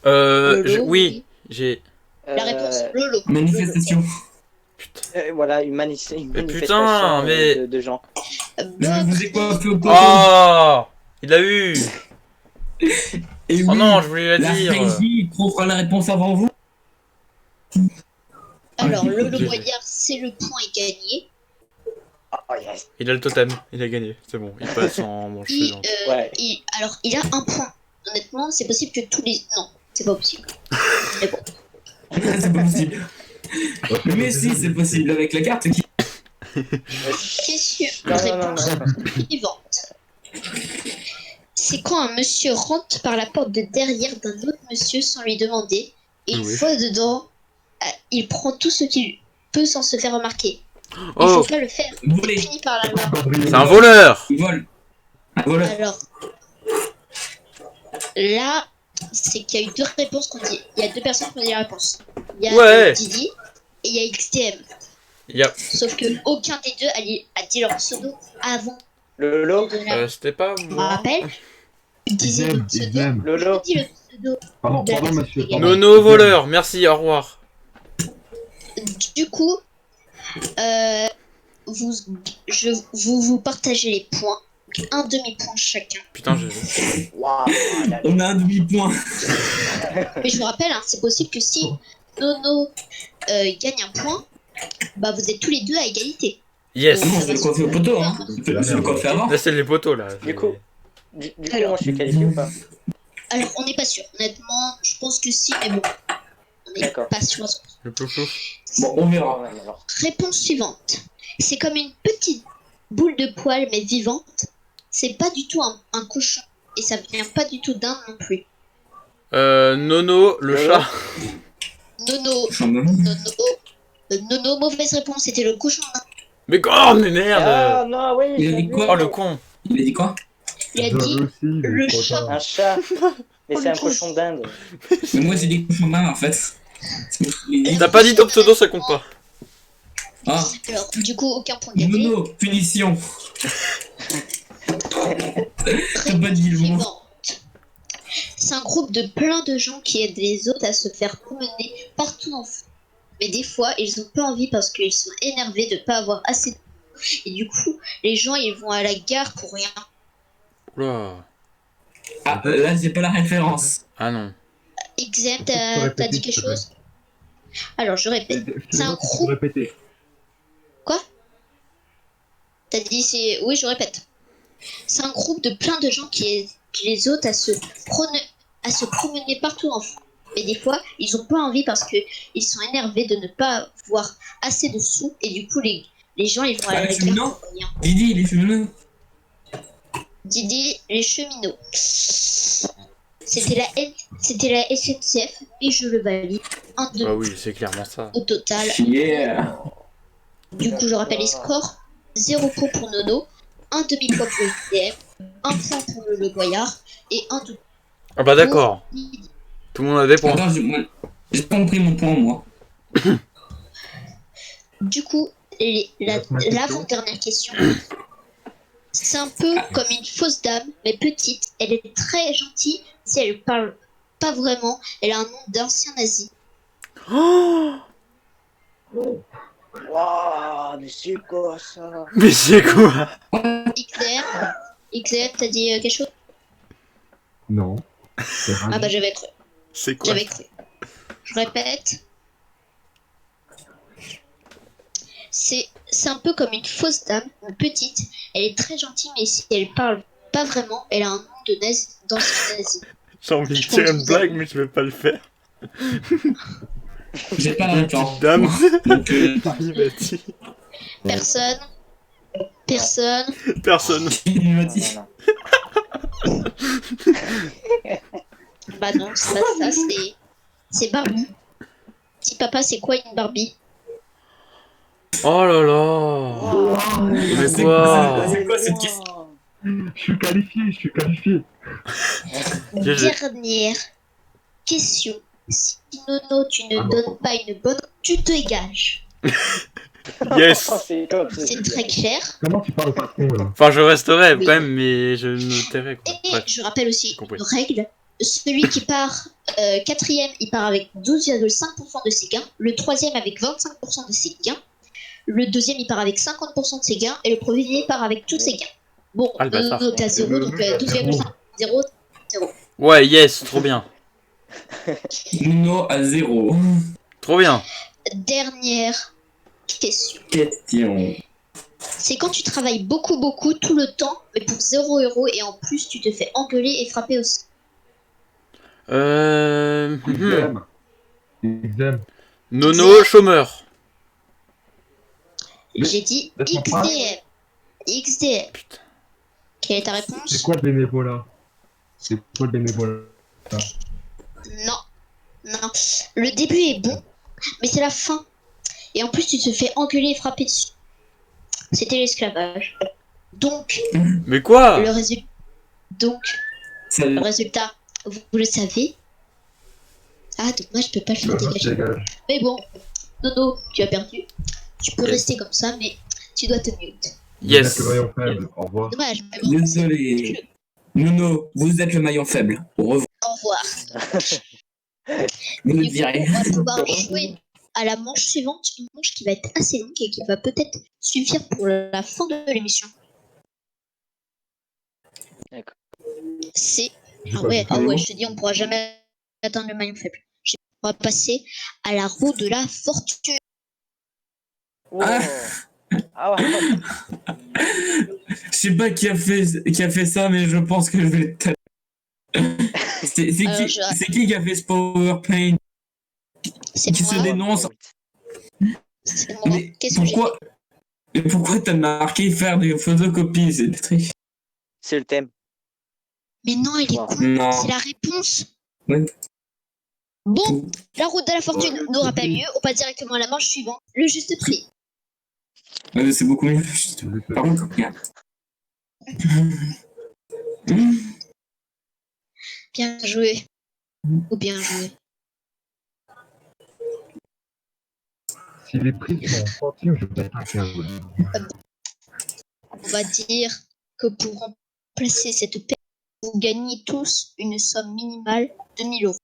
B: Lolo,
E: Oui, j'ai.
B: La réponse, Lolo.
A: Manifestation.
C: Voilà, une
E: Mais
C: manifestation
E: putain, mais-
C: de gens.
A: Je vous ai coiffé au poteau.
E: Oh, il a eu.
A: Et
E: Oh
A: oui,
E: non, je voulais la
A: la
E: dire.
A: régie trouvera la réponse avant vous.
B: Alors, Lolo
E: GG.
B: Boyard, c'est le point est gagné.
C: Oh yes.
E: Il a le totem, il a gagné, c'est bon, il passe en manche suivante.
C: Ouais.
B: Alors, il a un point. Honnêtement, c'est possible que tous les... Non, c'est pas possible. Mais bon.
A: C'est pas possible. Mais si, c'est possible avec la carte qui.
B: Question
C: Non, non,
B: réponse
C: non,
B: suivante. C'est quand un monsieur rentre par la porte de derrière d'un autre monsieur sans lui demander, et une
E: Oui.
B: fois dedans, il prend tout ce qu'il peut sans se faire remarquer. Il
E: Oh,
B: faut pas le faire.
A: Voler.
B: Puni par la loi.
E: c'est un voleur.
A: Il vole. Un voleur.
B: Alors, là, c'est qu'il y a eu deux réponses qu'on dit. Il y a deux personnes qui ont dit la réponse. Il y a
E: Ouais.
B: Didi et il y a XTM.
E: Yep.
B: Sauf que aucun des deux a dit leur pseudo avant
C: Lolo.
B: de la...
E: C'était pas
B: Je me
E: moi.
B: rappelle. Ils disaient le
D: Ils
B: pseudo.
D: aiment.
C: Lolo.
B: Dis le pseudo.
D: Pardon, monsieur. pardon.
E: Nono voleur, merci, au revoir.
B: Du coup, vous partagez les points. Un demi-point chacun.
E: Putain, j'ai.
C: Waouh.
A: On a un demi-point.
B: Mais je vous rappelle, hein, c'est possible que si Nono gagne un point, bah vous êtes tous les deux à égalité.
E: Yes.
A: Non, je vais le coiffer au poteau. Hein. Je vais le coiffer avant.
E: Là, c'est les poteaux là.
C: Du coup, du coup,
B: Alors.
C: moi, je suis qualifié ou pas?
B: Alors, on n'est pas sûr. Honnêtement, je pense que si, mais bon. On n'est
C: D'accord.
B: pas sûr.
E: Le ploufou.
A: Bon, on verra.
C: Ouais, alors.
B: Réponse suivante. C'est comme une petite boule de poils, mais vivante. C'est pas du tout un cochon. Et ça vient pas du tout d'Inde non plus.
E: Nono, le chat.
B: Nono, Nono, mauvaise réponse. C'était le cochon d'Inde.
E: Mais oh, mais merde.
C: Ah non, oui.
A: Il a
C: j'ai
A: dit
C: vu.
A: quoi
E: Oh, le con.
A: Il a dit quoi?
B: Il a
D: Je
B: dit
D: aussi, mais
B: le
D: trop
B: chat.
D: tard.
C: Un chat. Mais
B: Oh,
C: c'est un
B: le
C: cochon d'Inde.
A: Mais moi j'ai dit cochon d'Inde en fait.
E: T'as pas dit ton pseudo, ça compte pas.
A: Ah,
B: Alors, du coup, aucun point gagné.
A: Nono, punition. T'as pas dit le mot.
B: Suivante. C'est un groupe de plein de gens qui aident les autres à se faire promener partout en France. Mais des fois, ils ont pas envie parce qu'ils sont énervés de pas avoir assez de... Et du coup, les gens, ils vont à la gare pour rien.
E: Oula.
A: Ah, là j'ai pas la référence.
E: Ah non.
B: Exem,
D: Peux-tu
B: t'as
D: répéter,
B: dit
D: s'il
B: quelque
D: te plaît
B: chose? Alors, je répète. C'est un
D: Excusez-moi, tu peux
B: groupe...
D: répéter.
B: Quoi? T'as dit c'est... Oui, je répète. C'est un groupe de plein de gens qui aident les autres à se promener partout en France. Mais des fois, ils ont pas envie parce que ils sont énervés de ne pas avoir assez de sous. Et du coup, les gens, ils vont à
A: Ah,
B: la
A: les
B: gare
A: cheminots
B: pour rien.
A: Didi, les cheminots.
B: Didi, les cheminots. C'était la SNCF et je le valide. 1, 2
E: Bah oui, c'est clairement ça.
B: au total.
A: Yeah.
B: Du coup, je rappelle les scores. 0 point pour Nono, 1 demi-point pour XDM, 1 point pour le Goyard et 1 de
E: Ah bah d'accord.
B: pour Lydie.
E: Tout le monde a des points.
A: Attends, j'ai pas compris mon point, moi.
B: Du coup, l'avant-dernière question. C'est un peu comme une fausse dame, mais petite. Elle est très gentille. Si elle parle pas vraiment, elle a un nom d'ancien nazi.
E: Oh,
C: Waouh, mais c'est quoi ça?
E: mais c'est quoi?
B: XDM, t'as dit quelque chose?
D: Non.
B: Ah bah j'avais cru.
E: C'est quoi?
B: J'avais cru. Je répète. C'est un peu comme une fausse dame, mais petite. Elle est très gentille, mais si elle parle pas vraiment, elle a un nom de nazi, d'ancien nazi.
E: J'ai envie de faire une blague, mais je vais pas le faire.
A: J'ai pas le temps.
E: Dame.
A: Donc,
E: Il m'a dit.
B: Personne.
E: Personne.
A: il m'a dit.
B: Bah non, c'est pas ça, c'est Barbie. Petit papa, c'est quoi une Barbie?
E: Oh là là. Mais
A: C'est
E: quoi?
A: quoi cette question?
D: Je suis qualifié.
B: Dernière question. Si Nono, tu ne donnes pas une bonne, tu te dégages.
E: Yes.
C: C'est comme ça.
B: C'est très clair.
D: Comment tu parles au patron, là?
E: Enfin, je resterai
B: Oui.
E: quand même, mais je me tairai quoi.
B: Et
E: Bref.
B: je rappelle aussi
E: compris.
B: une règle. Celui qui part quatrième, il part avec 12,5% de ses gains. Le troisième avec 25% de ses gains. Le deuxième, il part avec 50% de ses gains. Et le premier part avec tous ses gains. Bon,
E: Ah, le bâtard.
B: Nono, t'es à 0, donc 12,5. 0.
E: Ouais, yes, trop bien.
A: Nuno à 0.
E: Trop bien.
B: Dernière question.
A: Question.
B: C'est quand tu travailles beaucoup tout le temps, mais pour 0 € et en plus tu te fais engueuler et frapper aussi.
D: XM.
E: Nono chômeur.
D: Mais-
B: J'ai dit
D: laisse-moi
B: XDM. XDM.
E: Putain.
B: Quelle est ta
D: C'est
B: réponse?
D: quoi le bénévolat?
B: Non. Non. Le début est bon, mais c'est la fin. Et en plus tu te fais engueuler et frapper dessus. C'était l'esclavage. Donc,
E: Mais quoi?
B: le résultat. Donc,
A: Ça-
B: le résultat, vous le savez. Ah, dommage, je peux pas le faire dégager. Mais bon, Nono, tu as perdu. Tu peux
E: Yes.
B: rester comme ça, mais tu dois te mute.
E: Yes.
D: Le maillon faible. Au revoir.
B: Dommage, mais bon,
A: Désolé. Nuno, vous êtes le maillon faible. Au revoir.
B: au revoir.
A: Vous ne
B: Du coup,
A: direz
B: on va pouvoir jouer à la manche suivante, une manche qui va être assez longue et qui va peut-être suffire pour la fin de l'émission.
C: D'accord.
B: C'est...
D: J'ai
B: Ah
D: pas
B: ouais,
D: dit
B: ah
D: non.
B: ouais, je te dis, on pourra jamais atteindre le maillon faible. On va passer à la roue de la fortune.
A: Ah.
C: Ah ouais.
A: Je sais pas qui a fait ça, mais je pense que je vais le taper.
B: Alors,
A: C'est qui a fait ce PowerPoint
B: C'est
A: qui se
B: moi.
A: dénonce?
B: C'est moi.
A: Mais
B: Qu'est-ce que j'ai
A: pourquoi Mais pourquoi t'as marqué faire des photocopies? C'est des triches.
C: C'est le thème.
B: Mais non, il est
C: Wow.
B: con.
A: Non.
B: C'est la réponse.
A: Ouais.
B: Bon, la route de la fortune n'aura pas lieu. On passe directement à la manche suivante. Le juste prix.
A: Ouais, c'est beaucoup mieux. Par contre, regarde.
B: Bien joué. Ou bien joué.
D: Si les prix sont centimes, je vais pas faire.
B: On va dire que pour remplacer cette perte, vous gagnez tous une somme minimale de 1000 €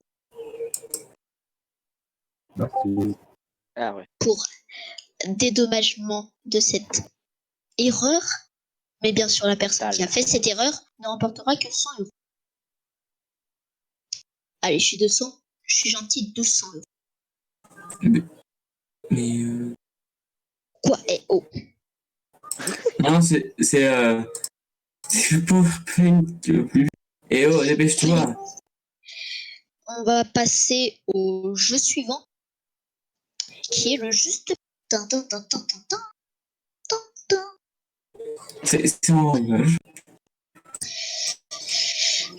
D: Merci.
C: Ah ouais.
B: pour dédommagement de cette erreur. Mais bien sûr, la personne qui a fait cette erreur ne remportera que 100 €. Allez, je suis 200. Je suis gentil, 200 €.
A: Mais
B: Quoi? Eh oh.
A: non, c'est le PowerPoint qui veut plus. Eh oh, dépêche-toi.
B: On va passer au jeu suivant, qui est le juste. Tin, tin, tin, tin, tin, tin, tin, tin.
A: C'est en image.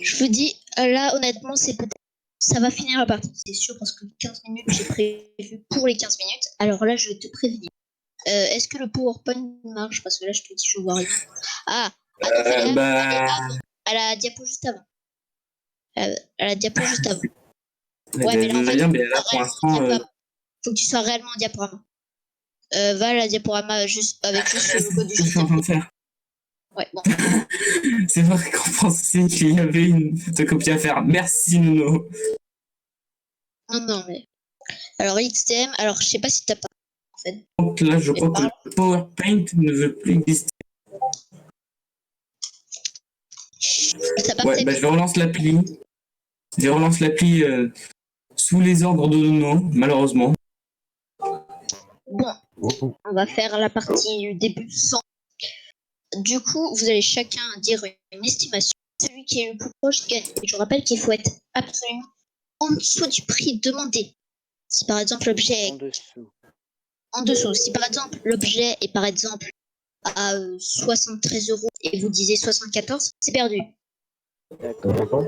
B: Je vous dis, là, honnêtement, c'est peut-être. Ça va finir la partie, c'est sûr, parce que 15 minutes, j'ai prévu pour les 15 minutes. Alors là, je vais te prévenir. Est-ce que le PowerPoint marche? Parce que là, je te dis, je vois rien. Ah, attends, fallait
A: Bah,
B: aller avant, à la diapo juste avant. À la diapo juste avant. Ouais, mais là, en fait,
A: bien,
B: faut
A: mais
B: que tu
A: là,
B: sois
A: pour
B: réellement en
A: l'instant,
B: diaporama. Faut que tu sois réellement en diaporama. Va à la diaporama juste, avec juste le
A: c'est
B: logo du
A: ce que je suis en
B: GTM.
A: train de faire.
B: Ouais, bon.
A: C'est vrai qu'on pensait qu'il y avait une photocopie à faire. Merci, Nuno.
B: Non, non, mais. Alors, XTM, alors, je sais pas si t'as pas. En fait.
A: Donc là, je
B: Mais
A: crois que
B: parle.
A: le PowerPoint ne veut plus exister.
B: T'as pas
A: Ouais,
B: peut-être.
A: bah, je relance l'appli. Je relance l'appli sous les ordres de Nuno, malheureusement.
B: Bon,
D: Oh,
B: on va faire la partie du début sans. Du coup, vous allez chacun dire une estimation. Celui qui est le plus proche gagne. Et je rappelle qu'il faut être absolument en dessous du prix demandé. Si par exemple l'objet
C: En
B: est
C: dessous.
B: en dessous, si par exemple l'objet est par exemple à 73 euros et vous disiez 74, c'est perdu.
C: D'accord.
D: d'accord.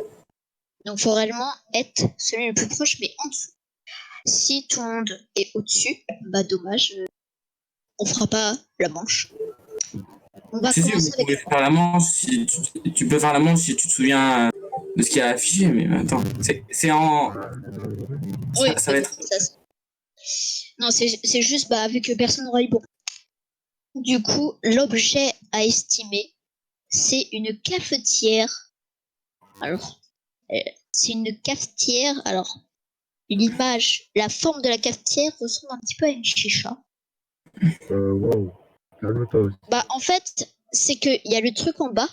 B: Donc, il faut réellement être celui le plus proche, mais en dessous. Si tout le monde est au-dessus, bah dommage, on fera pas la manche. On va
A: Si, si,
B: commencer
A: vous
B: avec.
A: pouvez faire la manche. Si tu peux faire la manche si tu te souviens de ce qu'il y a affiché, mais attends. C'est en.
B: Oui,
A: Ça va être.
B: non, c'est juste bah, vu que personne n'aura eu bon. Du coup, l'objet à estimer, c'est une cafetière. Alors, c'est une cafetière. Alors, l'image, la forme de la cafetière ressemble un petit peu à une chicha.
D: Wow. Calme-toi aussi.
B: Bah, en fait, c'est qu'il y a le truc en bas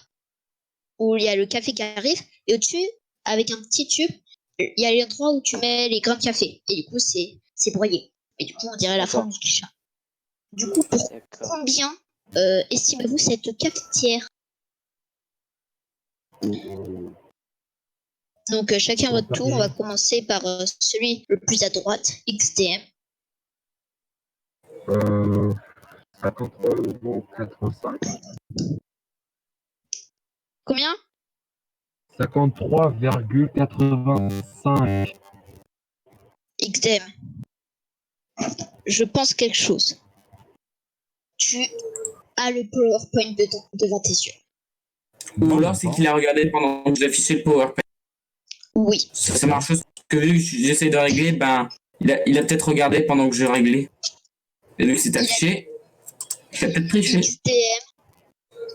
B: où il y a le café qui arrive, et au-dessus, avec un petit tube, il y a l'endroit où tu mets les grains de café. Et du coup, c'est broyé. Et du coup, on dirait la
C: D'accord.
B: forme du chicha. Du coup, pour
C: D'accord.
B: combien estimez-vous cette cafetière? Donc, chacun à votre tour, on va commencer par celui le plus à droite, XTM.
D: 53,85 €.
B: Combien?
D: 53,85.
B: XTM. Je pense quelque chose. Tu as le PowerPoint devant tes yeux.
A: Ou alors, c'est qu'il a regardé pendant que j'affichais le PowerPoint.
B: Oui.
A: Ça marche aussi. Que vu que j'essaie de régler, ben, il a peut-être regardé pendant que je réglais. Et vu que c'est affiché, il a peut-être triché.
B: XTM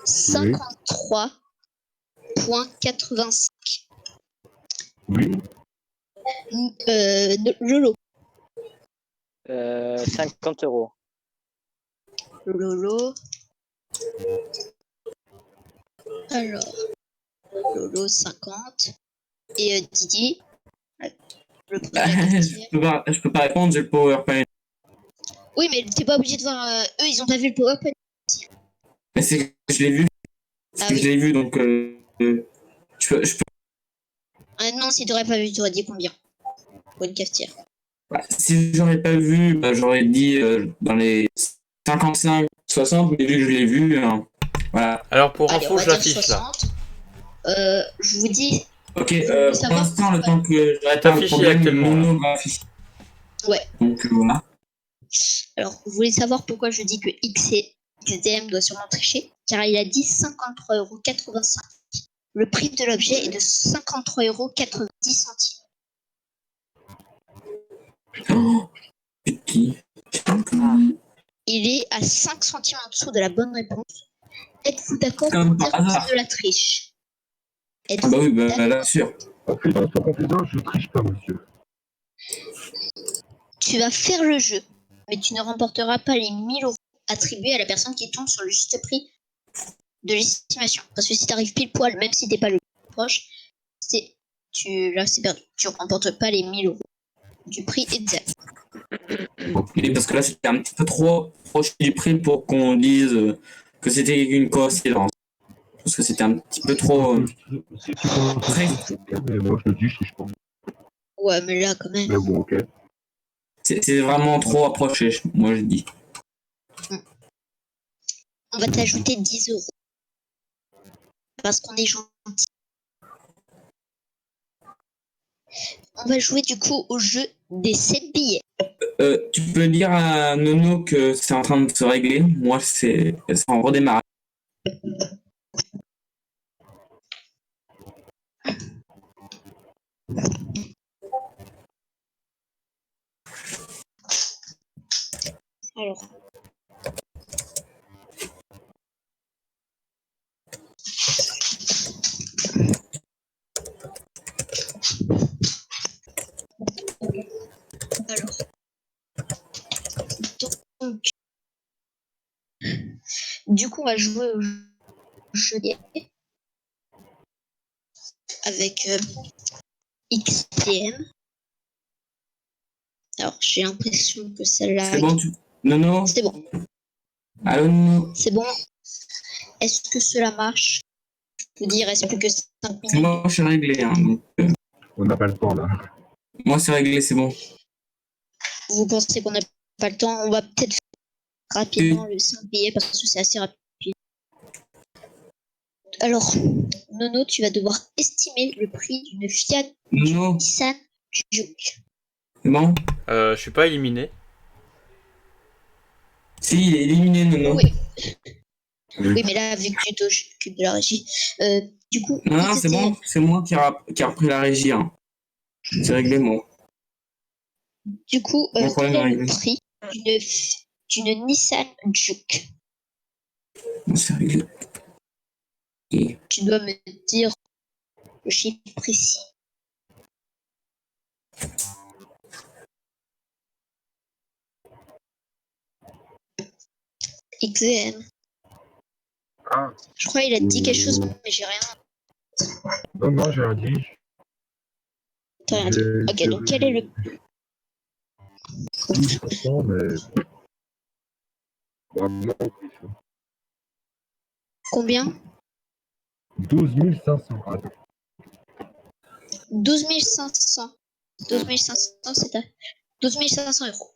B: 53,85.
D: Oui.
B: Lolo.
C: 50 €.
B: Lolo. Alors, Lolo 50. Et Didi. Le prix de la cafetière.
A: Je peux pas répondre, j'ai le PowerPoint.
B: Oui, mais t'es pas obligé de voir. Eux, ils ont pas vu le PowerPoint.
A: Mais c'est que je l'ai vu.
B: Ah
A: Je
B: oui.
A: l'ai vu, donc je peux.
B: Ah non, si t'aurais pas vu, t'aurais dit combien pour une cafetière?
A: Bah, si j'aurais pas vu, bah, j'aurais dit dans les 55, 60, mais vu que je l'ai vu, voilà.
E: Alors pour
B: Allez, on
E: info,
B: va
E: je
B: dire
E: l'affiche là.
B: 60. Je vous dis.
A: Ok,
B: Vous voulez
A: pour
B: savoir
A: l'instant, le
B: pourquoi?
A: temps que j'arrête
E: C'est
A: pas le
E: affiché
A: problème,
E: actuellement, là.
A: Nuno va afficher.
B: Ouais.
A: Donc voilà.
B: Alors, vous voulez savoir pourquoi je dis que XDM doit sûrement tricher? Car il a dit 53,85 €. Le prix de l'objet est de 53,90 €.
A: Oh, c'est qui?
B: Il est à 5 centimes en dessous de la bonne réponse. Êtes-vous d'accord pour
A: Comme
B: dire
A: par
B: que
A: hasard.
B: c'est de la triche?
A: Ah bah oui, bah
B: D'accord?
A: là, sûr.
D: Confidence sur confidence, je triche pas, monsieur.
B: Tu vas faire le jeu, mais tu ne remporteras pas les 1000 € attribués à la personne qui tombe sur le juste prix de l'estimation. Parce que si tu arrives pile poil, même si t'es pas le plus proche, là c'est perdu. Tu remportes pas les 1000 € du prix exact.
A: Et parce que là, c'était un petit peu trop proche du prix pour qu'on dise que c'était une coïncidence. Parce que c'était un petit peu trop.
D: Si tu commences à
A: Très-
D: tricher, mais moi je le dis, je triche pas.
B: Ouais, mais là quand même.
D: Mais bon, ok.
A: C'est vraiment trop approché, moi je dis.
B: On va t'ajouter 10 € parce qu'on est gentil. On va jouer du coup au jeu des 7 billets.
A: Tu peux dire à Nono que c'est en train de se régler. Moi, c'est en redémarrage.
B: Alors. Alors. Donc, du coup, on va jouer au jeu avec XTM. Alors, j'ai l'impression que celle-là.
A: C'est bon, Nono?
B: C'est bon.
A: Allô, Nono?
B: C'est bon. Est-ce que cela marche? Je veux dire, reste plus que 5 minutes.
A: C'est moi, je suis réglé. Hein, donc,
D: On n'a pas le temps là.
A: moi, c'est réglé, c'est bon.
B: Vous pensez qu'on n'a pas le temps? On va peut-être faire rapidement le 5 billets parce que c'est assez rapide. Alors, Nono, tu vas devoir estimer le prix d'une Fiat
A: Nono,
B: Nissan Juke.
A: c'est bon?
E: Je suis pas éliminé.
A: Si, il est éliminé, Nono.
B: Oui. Oui, mais là, vu que tu t'occupes de la régie, du coup.
A: Non, c'est bon, c'est moi qui a repris la régie. Hein. C'est réglé, moi.
B: Du coup,
A: Mon
B: quel
A: problème est
B: est le
A: réglé.
B: prix d'une Nissan Juke?
A: C'est réglé. Et
B: Tu dois me dire le chiffre précis. XVM.
D: Ah,
B: Je crois qu'il a dit quelque chose, mais j'ai rien.
D: non, j'ai rien dit.
B: T'as rien dit. Ok, donc quel est le.
D: 10%, mais. Bah, non,
B: Combien?
D: 12 500. Attends.
B: 12 500. 12 500, c'est à 12 500 euros.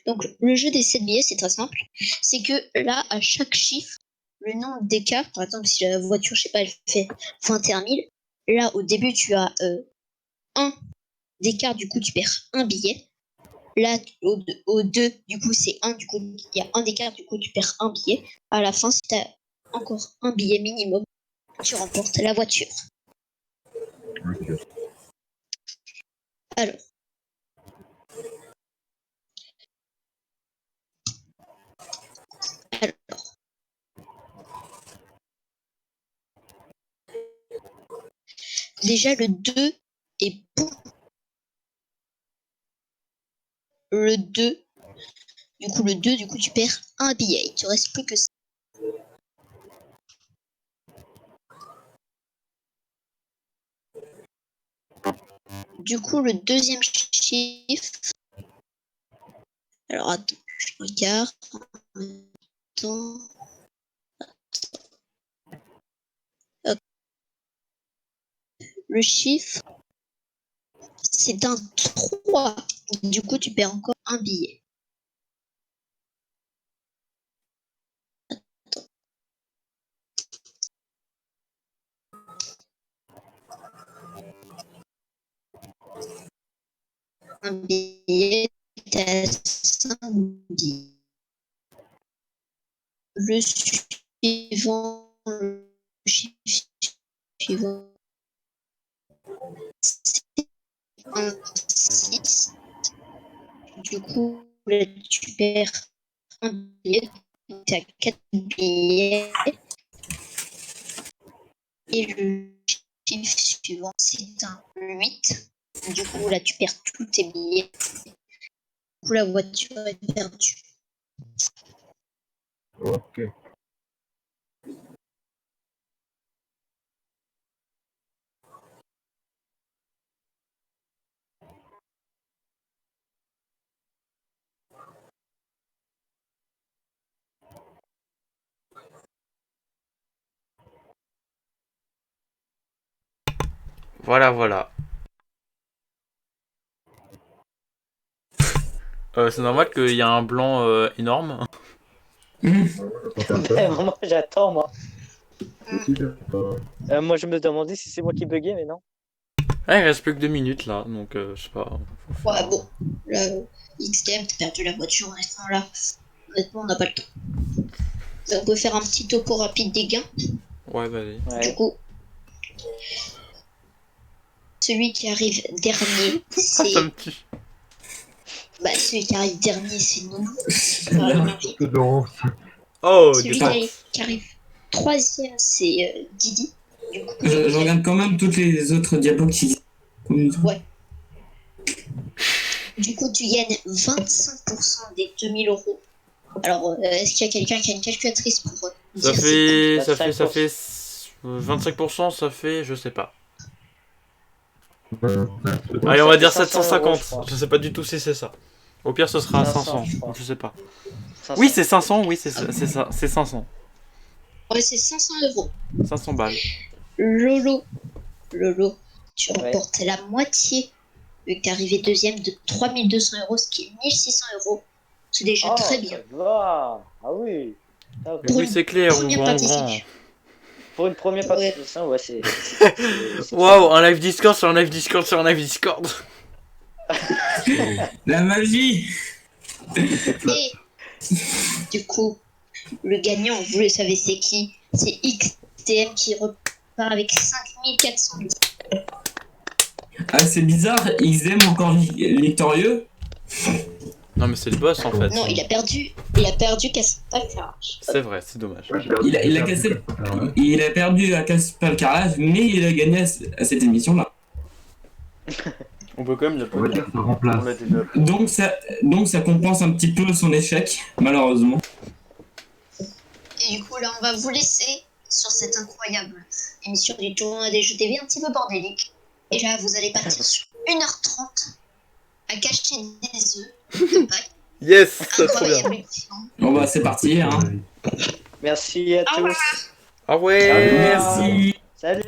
B: Donc, le jeu des 7 billets, c'est très simple. C'est que là, à chaque chiffre, le nombre d'écarts, par exemple, si la voiture, je sais pas, elle fait 21 000, là, au début, tu as 1 d'écart, du coup, tu perds un billet. Là, au 2, du coup, c'est 1, du coup, il y a 1 d'écart, du coup, tu perds un billet. À la fin, si tu as encore un billet minimum, tu remportes la voiture.
D: Ok.
B: Alors. Déjà, le 2 est bon. Le 2, du coup, tu perds un billet. Il te reste plus que ça. Du coup, le deuxième chiffre. Alors, attends, je regarde. Attends. Hop. Le chiffre, c'est un 3. Du coup, tu perds encore un billet. Attends. Un billet, t'as 5 billets. Le suivant, le chiffre suivant, c'est un 6. Du coup, là, tu perds un billet. Donc, tu as 4 billets. Et le chiffre suivant, c'est un 8. Du coup, là, tu perds tous tes billets. Du coup, la voiture est perdue.
D: Ok.
E: Voilà. C'est normal qu'il y a un blanc énorme.
C: Vraiment, j'attends, moi.
D: Aussi, j'attends.
C: Moi, je me demandais si c'est moi qui buguais, mais non.
E: Ah, il reste plus que 2 minutes là, donc je sais pas.
B: Ouais, bon. Là, XDM, t'as perdu la voiture, honnêtement, là. Honnêtement, on n'a pas le temps. On peut faire un petit topo rapide des gains.
E: Ouais, vas-y.
B: Du
C: Ouais.
B: coup, celui qui arrive dernier,
E: Ah,
B: c'est.
E: ça me tue.
B: Bah, celui qui arrive dernier, c'est Nounou. Voilà.
D: Que danse.
E: Oh,
B: Celui
E: des
B: qui
E: pattes.
B: arrive troisième, c'est Didi. Du coup,
A: Je regarde quand même toutes les autres diapos qui.
B: Du coup, tu gagnes 25% des 2000 euros. Alors, est-ce qu'il y a quelqu'un qui a une calculatrice pour
E: Ça
B: dire
E: fait,
C: Bah,
E: ça fait, ça
C: 5%.
E: fait 25%, ça fait, je sais pas. Allez, on va
C: Ça
E: dire
C: fait 500
E: 750.
C: €, je crois.
E: Je sais pas du tout si c'est ça. Au pire, ce sera
C: 500,
E: 500.
C: je crois.
E: Je sais pas.
C: 500.
E: Oui, c'est 500. Oui, c'est ça. C'est 500.
B: Ouais, c'est 500 euros.
E: 500 balles.
B: Lolo, tu
C: Ouais.
B: remportes la moitié, vu que t'es arrivé deuxième, de 3200 euros, ce qui est 1600 euros. C'est déjà
C: Oh,
B: très
C: ça
B: bien.
C: va. Ah oui. Ah,
B: Pour
E: Oui,
B: une
E: c'est clair. On
B: première
E: voit en grand.
B: participation.
C: Pour une première
B: Ouais.
C: participation, ouais, c'est
E: Waouh, un live Discord sur un live Discord sur un live Discord.
A: La magie.
B: Et du coup, le gagnant, vous le savez, c'est qui? C'est XTM qui repart avec 5400 euros.
A: Ah, c'est bizarre, XM encore victorieux.
E: Non, mais c'est le boss en fait.
B: Non, il a perdu Caspar Carrage.
E: C'est vrai, c'est dommage.
A: Il a cassé. Il a perdu à Caspar Carrage, mais il a gagné à cette émission-là.
E: On peut quand même
D: On va dire que ça remplace.
E: On l'a déjà.
A: Donc ça compense un petit peu son échec, malheureusement.
B: Et du coup, là, on va vous laisser sur cette incroyable émission du tournoi des jeux TV un petit peu bordélique. Et là, vous allez partir sur 1h30 à cacher des œufs de Pâques.
E: Yes, c'est trop bien.
B: Incroyable.
A: Bon bah c'est parti, hein.
C: Merci à
B: Au revoir.
C: tous.
E: Ah ouais.
A: Merci.
C: Salut.